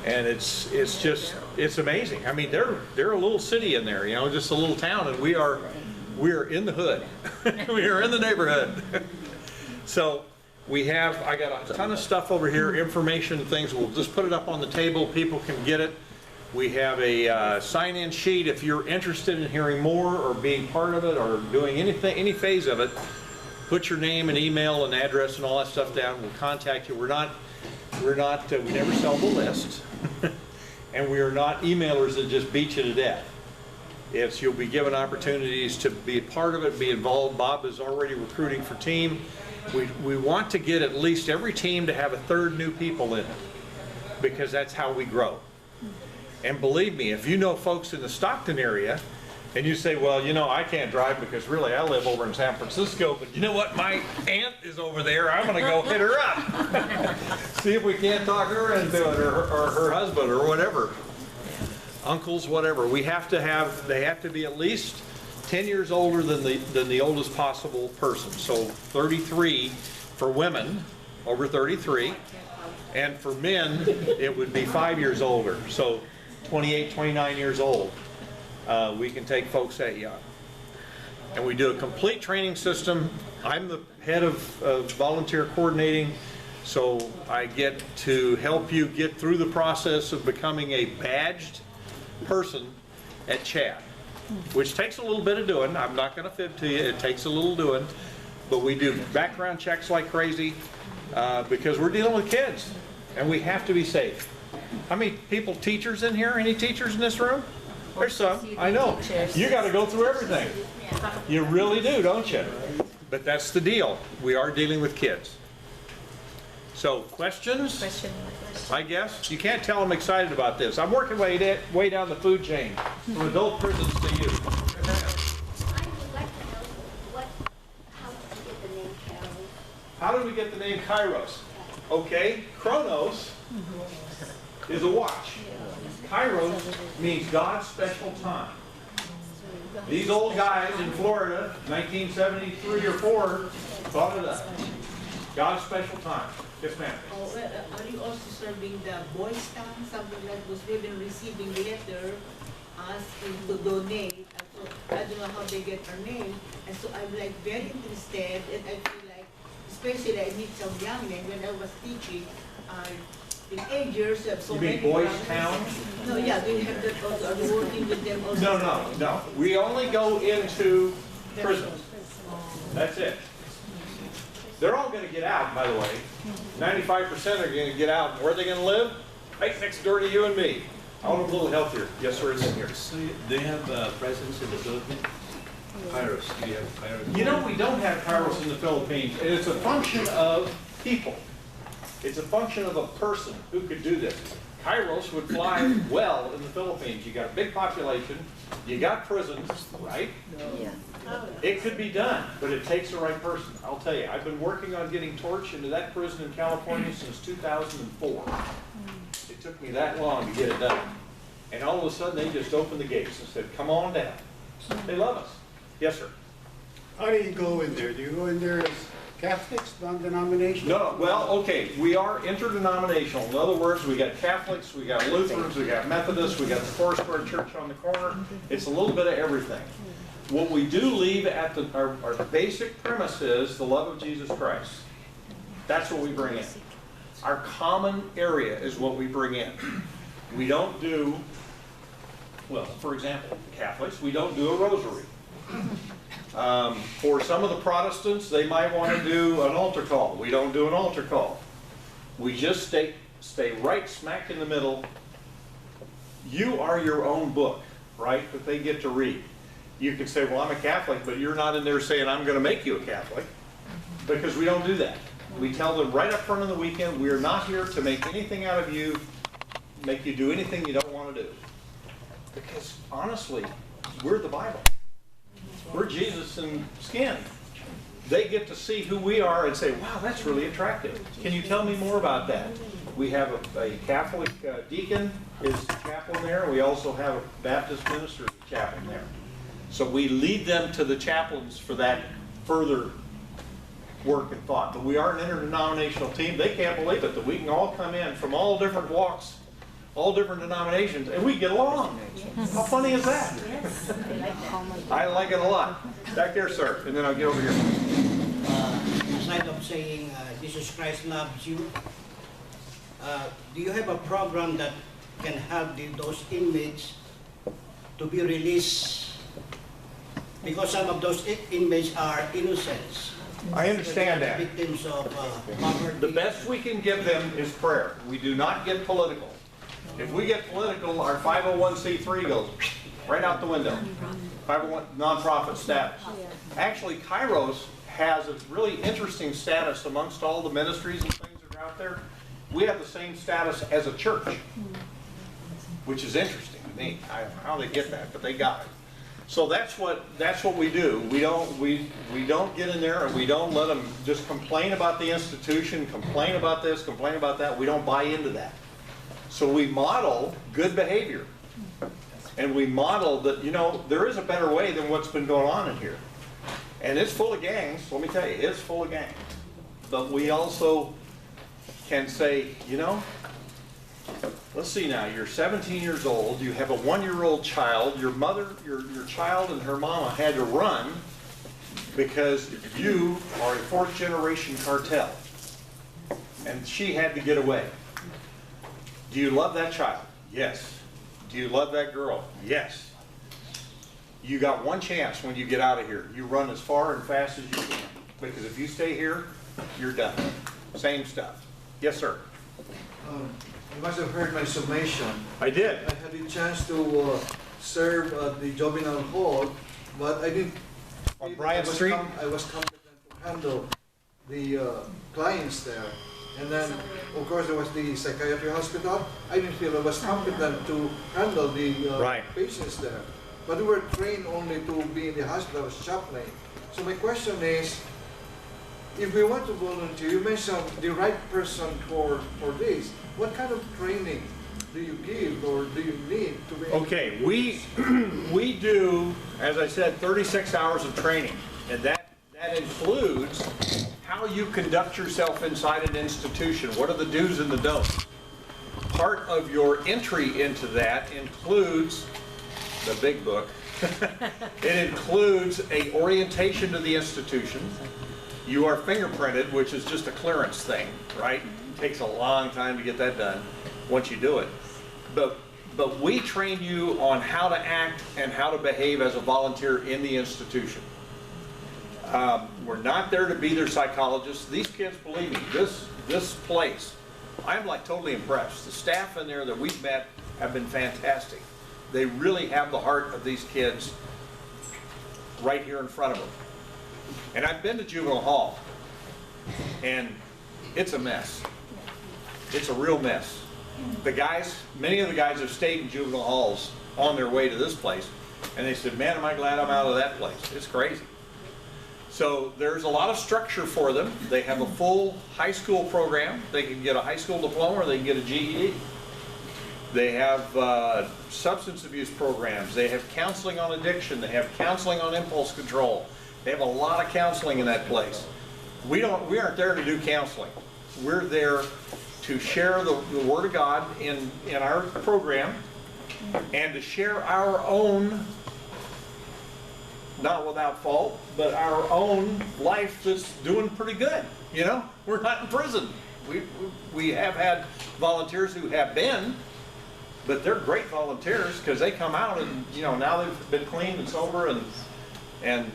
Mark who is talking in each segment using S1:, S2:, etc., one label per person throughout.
S1: And it's amazing. I mean, they're a little city in there, you know, just a little town, and we are in the hood. We are in the neighborhood. So I got a ton of stuff over here, information, things. We'll just put it up on the table. People can get it. We have a sign-in sheet. If you're interested in hearing more or being part of it or doing anything, any phase of it, put your name and email and address and all that stuff down. We'll contact you. We never sell the list. And we are not emailers that just beat you to death. You'll be given opportunities to be a part of it, be involved. Bob is already recruiting for team. We want to get at least every team to have a third new people in it, because that's how we grow. And believe me, if you know folks in the Stockton area, and you say, well, you know, I can't drive because really I live over in San Francisco, but you know what, my aunt is over there, I'm gonna go hit her up. See if we can't talk her into it, or her husband, or whatever. Uncles, whatever. They have to be at least 10 years older than the oldest possible person. So 33 for women, over 33. And for men, it would be 5 years older. So 28, 29 years old. We can take folks that young. And we do a complete training system. I'm the head of volunteer coordinating, so I get to help you get through the process of becoming a badged person at CHAD, which takes a little bit of doing. I'm not going to fib to you. It takes a little doing. But we do background checks like crazy because we're dealing with kids, and we have to be safe. How many teachers in here? Any teachers in this room? There's some. I know. You got to go through everything. You really do, don't you? But that's the deal. We are dealing with kids. So, questions? I guess. You can't tell I'm excited about this. I'm working way down the food chain, from adult prisons to you.
S2: I would like to know how did you get the name Kairos?
S1: How did we get the name Kairos? Okay, Chronos is a watch. Kairos means God's special time. These old guys in Florida, 1973 or 4, thought it up. God's special time. Yes, ma'am.
S3: Are you also serving the Boy Scouts? Something like was they've been receiving letter asking to donate. So I don't know how they get our name. And so I'm like very interested, and I feel like, especially I meet some young men when I was teaching, in 8 years of so
S1: You
S3: many
S1: mean Boys
S3: brothers.
S1: Town?
S3: No, yeah, we have that also. Are you working with them also?
S1: No. We only go into prisons. That's it. They're all going to get out, by the way. 95% are going to get out. Where are they going to live? Right next door to you and me. I want them a little healthier. Yes, sir, it's in here.
S4: So they have presence in the Philippines? Kairos, do you have Kairos?
S1: You know, we don't have Kairos in the Philippines, and it's a function of people. It's a function of a person who could do this. Kairos would fly well in the Philippines. You got a big population, you got prisons, right?
S2: Yeah.
S1: It could be done, but it takes the right person. I'll tell you, I've been working on getting Torch into that prison in California since 2004. It took me that long to get it done. And all of a sudden, they just opened the gates and said, come on down. They love us. Yes, sir.
S5: How do you go in there? Do you go in there as Catholics, non-denominational?
S1: No, well, okay, we are interdenominational. In other words, we got Catholics, we got Lutherans, we got Methodists, we got the Foursquare Church on the corner. It's a little bit of everything. What we do leave at our basic premise is the love of Jesus Christ. That's what we bring in. Our common area is what we bring in. We don't do, well, for example, Catholics, we don't do a rosary. For some of the Protestants, they might want to do an altar call. We don't do an altar call. We just stay right smack in the middle. You are your own book, right, that they get to read. You can say, well, I'm a Catholic, but you're not in there saying, I'm going to make you a Catholic, because we don't do that. We tell them right up front of the weekend, we are not here to make anything out of you, make you do anything you don't want to do. Because honestly, we're the Bible. We're Jesus in skin. They get to see who we are and say, wow, that's really attractive. Can you tell me more about that? We have a Catholic deacon is chaplain there. We also have a Baptist minister is chaplain there. So we lead them to the chaplains for that further work and thought. But we are an interdenominational team. They can't believe it that we can all come in from all different walks all different denominations, and we get along. How funny is that? I like it a lot. Back there, sir, and then I'll get over here.
S6: Instead of saying Jesus Christ loves you, do you have a program that can help those inmates to be released? Because some of those inmates are innocents.
S1: I understand that.
S6: Victims of poverty.
S1: The best we can give them is prayer. We do not get political. If we get political, our 501c3 goes right out the window. 501 nonprofit status. Actually, Kairos has a really interesting status amongst all the ministries and things that are out there. We have the same status as a church, which is interesting to me. I don't know how they get that, but they got it. So that's what we do. We don't get in there and we don't let them just complain about the institution, complain about this, complain about that. We don't buy into that. So we model good behavior. And we model that, you know, there is a better way than what's been going on in here. And it's full of gangs, let me tell you, it's full of gangs. But we also can say, you know, let's see now, you're 17 years old, you have a 1-year-old child, your mother, your child and her mama had to run because you are a 4th-generation cartel. And she had to get away. Do you love that child? Yes. Do you love that girl? Yes. You got one chance when you get out of here. You run as far and fast as you can. Because if you stay here, you're done. Same stuff. Yes, sir.
S7: You must have heard my summation.
S1: I did.
S7: I had the chance to serve at the juvenile hall, but I didn't.
S1: On Bryant Street?
S7: I was competent to handle the clients there. And then, of course, there was the psychiatry hospital. I didn't feel I was competent to handle the patients there. But we were trained only to be in the hospital as chaplain. So my question is, if we want to volunteer, you mentioned the right person for this. What kind of training do you give or do you need to be?
S1: Okay, we do, as I said, 36 hours of training. And that includes how you conduct yourself inside an institution. What are the do's and the don'ts? Part of your entry into that includes the big book. It includes a orientation to the institution. You are fingerprinted, which is just a clearance thing, right? It takes a long time to get that done once you do it. But we train you on how to act and how to behave as a volunteer in the institution. We're not there to be their psychologists. These kids, believe me, this place, I'm like totally impressed. The staff in there that we've met have been fantastic. They really have the heart of these kids right here in front of them. And I've been to juvenile hall, and it's a mess. It's a real mess. The guys, many of the guys have stayed in juvenile halls on their way to this place, and they said, man, am I glad I'm out of that place. It's crazy. So there's a lot of structure for them. They have a full high school program. They can get a high school diploma or they can get a GED. They have substance abuse programs. They have counseling on addiction. They have counseling on impulse control. They have a lot of counseling in that place. We aren't there to do counseling. We're there to share the Word of God in our program and to share our own, not without fault, but our own life that's doing pretty good. You know, we're not in prison. We have had volunteers who have been, but they're great volunteers because they come out and, you know, now they've been clean and sober and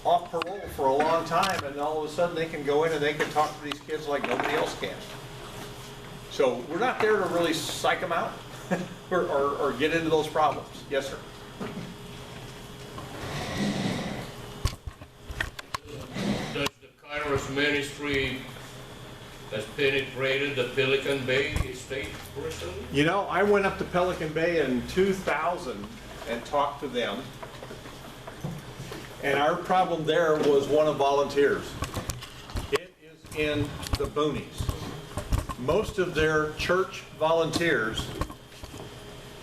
S1: off parole for a long time, and all of a sudden they can go in and they can talk to these kids like nobody else can. So we're not there to really psych them out or get into those problems. Yes, sir.
S8: Does the Kairos ministry has penetrated the Pelican Bay State prison?
S1: You know, I went up to Pelican Bay in 2000 and talked to them. And our problem there was one of volunteers. It is in the boonies. Most of their church volunteers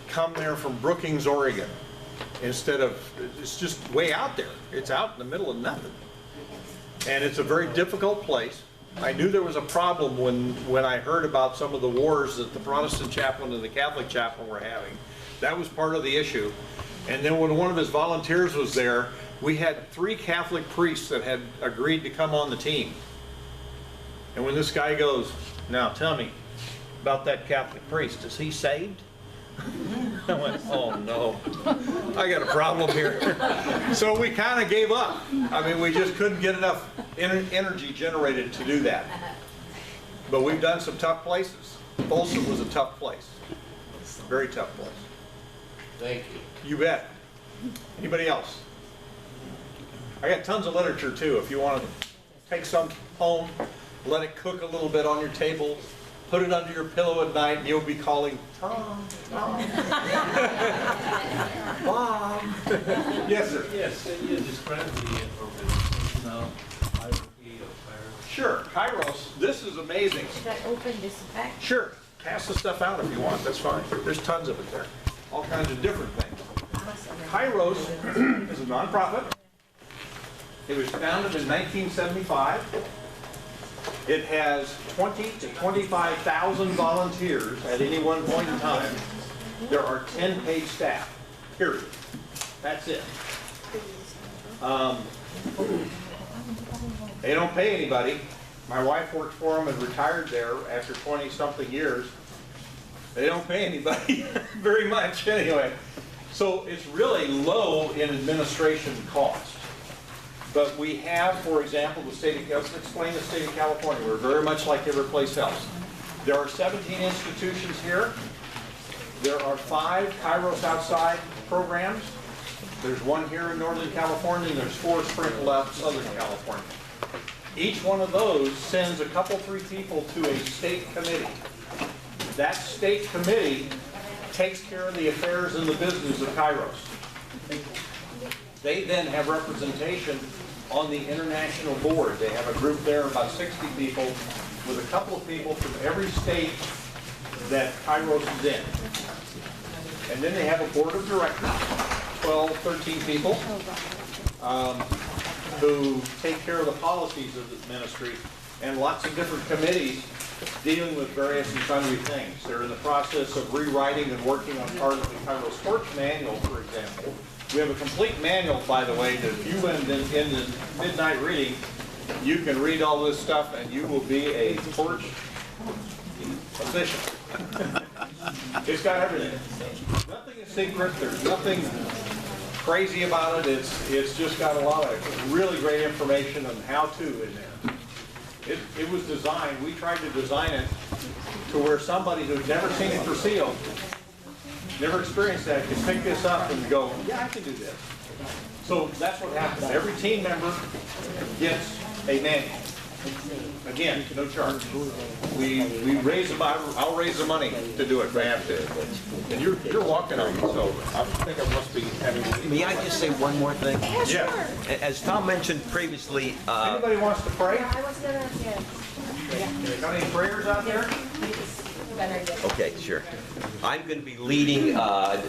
S1: come there from Brookings, Oregon. Instead of, it's just way out there. It's out in the middle of nothing. And it's a very difficult place. I knew there was a problem when I heard about some of the wars that the Protestant chaplain and the Catholic chaplain were having. That was part of the issue. And then when one of his volunteers was there, we had 3 Catholic priests that had agreed to come on the team. And when this guy goes, now tell me about that Catholic priest, is he saved? I went, oh no, I got a problem here. So we kind of gave up. I mean, we just couldn't get enough energy generated to do that. But we've done some tough places. Folsom was a tough place. Very tough place.
S8: Thank you.
S1: You bet. Anybody else? I got tons of literature too. If you want to take some home, let it cook a little bit on your table, put it under your pillow at night, and you'll be calling, Tom, Tom, Bob. Yes, sir.
S4: Yes, can you describe the organizational hierarchy of Kairos?
S1: Sure. Kairos, this is amazing.
S2: Should I open this back?
S1: Sure. Pass the stuff out if you want. That's fine. There's tons of it there. All kinds of different things. Kairos is a nonprofit. It was founded in 1975. It has 20 to 25,000 volunteers at any one point in time. There are 10 paid staff, period. That's it. They don't pay anybody. My wife worked for them and retired there after 20-something years. They don't pay anybody very much anyway. So it's really low in administration cost. But we have, for example, the state of, let's explain the state of California. We're very much like every place else. There are 17 institutions here. There are 5 Kairos Outside programs. There's 1 here in Northern California, and there's 4 sprinkled out Southern California. Each one of those sends a couple, 3 people to a state committee. That state committee takes care of the affairs and the business of Kairos. They then have representation on the international board. They have a group there of about 60 people with a couple of people from every state that Kairos is in. And then they have a board of directors, 12, 13 people, who take care of the policies of the ministry, and lots of different committees dealing with various and sundry things. They're in the process of rewriting and working on part of the Kairos Torch manual, for example. We have a complete manual, by the way, that if you went in the midnight reading, you can read all this stuff and you will be a torch official. It's got everything. Nothing is secret. There's nothing crazy about it. It's just got a lot of really great information on how to in there. It was designed, we tried to design it to where somebody who's never seen it for seal, never experienced that, can pick this up and go, yeah, I can do this. So that's what happens. Every team member gets a manual. Again, no charge. We raise the, I'll raise the money to do it if I have to. And you're walking on me, so I think I must be having.
S9: May I just say one more thing?
S1: Yeah.
S9: As Tom mentioned previously,
S1: Anybody wants to pray?
S2: I was gonna, yeah.
S1: Got any prayers out there?
S9: okay, sure. I'm going to be leading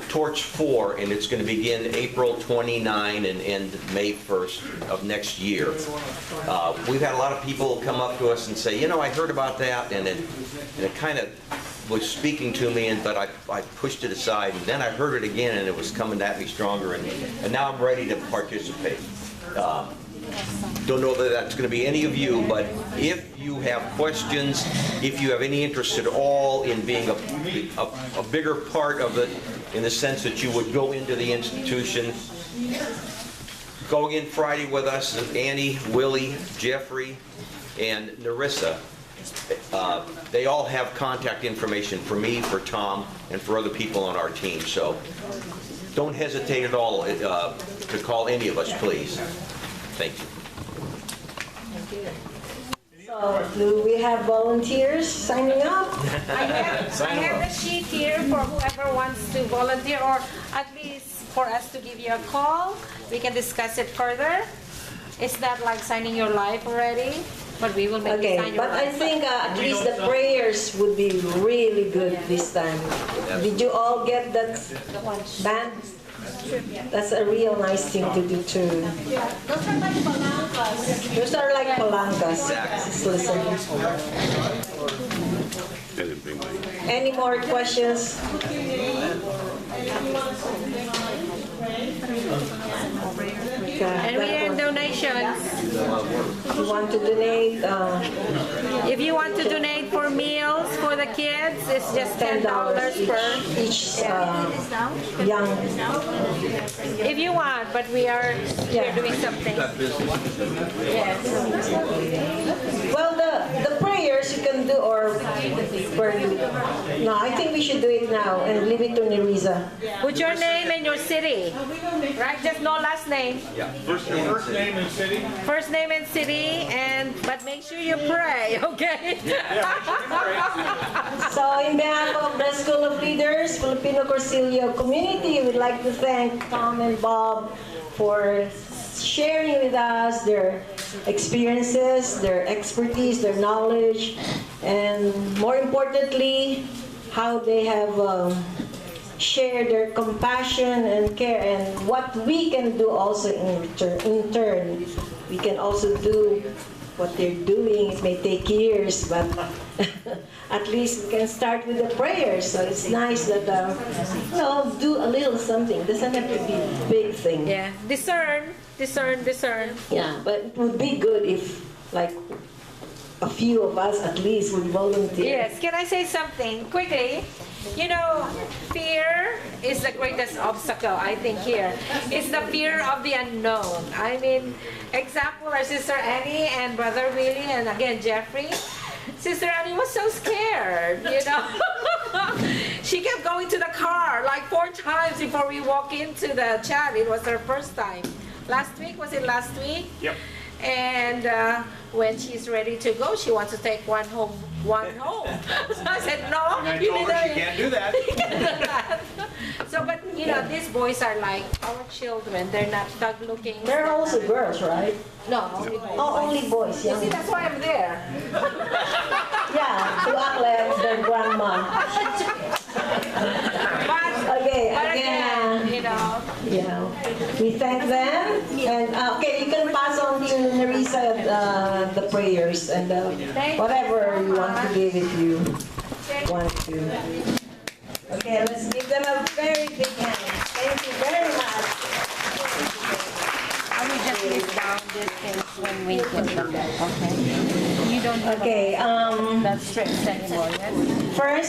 S9: Torch 4, and it's going to begin April 29 and end May 1st of next year. We've had a lot of people come up to us and say, you know, I heard about that, and it kind of was speaking to me, but I pushed it aside, and then I heard it again, and it was coming at me stronger, and now I'm ready to participate. Don't know that that's going to be any of you, but if you have questions, if you have any interest at all in being a bigger part of it, in the sense that you would go into the institution, going in Friday with us, Annie, Willie, Jeffrey, and Narissa, they all have contact information for me, for Tom, and for other people on our team. So don't hesitate at all to call any of us, please. Thank you.
S10: So, do we have volunteers signing up?
S11: I have the sheet here for whoever wants to volunteer, or at least for us to give you a call. We can discuss it further. It's not like signing your life already, but we will make you sign your
S10: but
S11: life.
S10: I think at least the prayers would be really good this time. Did you all get that band? That's a real nice thing to do too.
S2: Those are like palancas.
S10: Those are like palancas. Just listen. Any more questions?
S11: And we earn donations.
S10: If you want to donate,
S11: If you want to donate for meals for the kids, it's just $10 per.
S10: each young.
S11: If you want, but we are here doing something. Yes.
S10: Well, the prayers you can do, or no, I think we should do it now and leave it to Nerissa.
S11: Put your name and your city. Right? Just no last name.
S1: First name and city.
S11: First name and city, but make sure you pray, okay?
S10: So, in behalf of the School of Leaders, Filipino Corsilio community, we would like to thank Tom and Bob for sharing with us their experiences, their expertise, their knowledge, and more importantly, how they have share their compassion and care, and what we can do also in turn. We can also do what they're doing. It may take years, but at least we can start with the prayers. So it's nice that, do a little something. Doesn't have to be a big thing.
S11: Yeah, discern.
S10: Yeah, but it would be good if, like, a few of us at least would volunteer.
S11: Yes, can I say something quickly? You know, fear is the greatest obstacle, I think, here. It's the fear of the unknown. I mean, example, our Sister Annie and Brother Willie, and again, Jeffrey. Sister Annie was so scared, you know. She kept going to the car like 4 times before we walk into the chat. It was her first time. Last week, was it last week?
S1: Yep.
S11: And when she's ready to go, she wants to take one home. So I said, no,
S1: And I
S11: you
S1: told
S11: need
S1: her
S11: to.
S1: she can't do that.
S11: You can't do that. So, but you know, these boys are like our children. They're not thug looking.
S10: They're also girls, right?
S11: No, only boys.
S10: Oh, only boys,
S11: You
S10: yeah.
S11: see, that's why I'm there.
S10: Yeah, to act like their grandma. Okay,
S11: But
S10: again,
S11: again, you know.
S10: yeah, we thank them, and okay, you can pass on to Nerissa the prayers and whatever you want to give if you want to. Okay, let's give them a very big hand. Thank you very much.
S2: I will just list down these things when we get them, okay? You don't have
S10: Okay,
S2: that strips anymore, yes?
S10: first.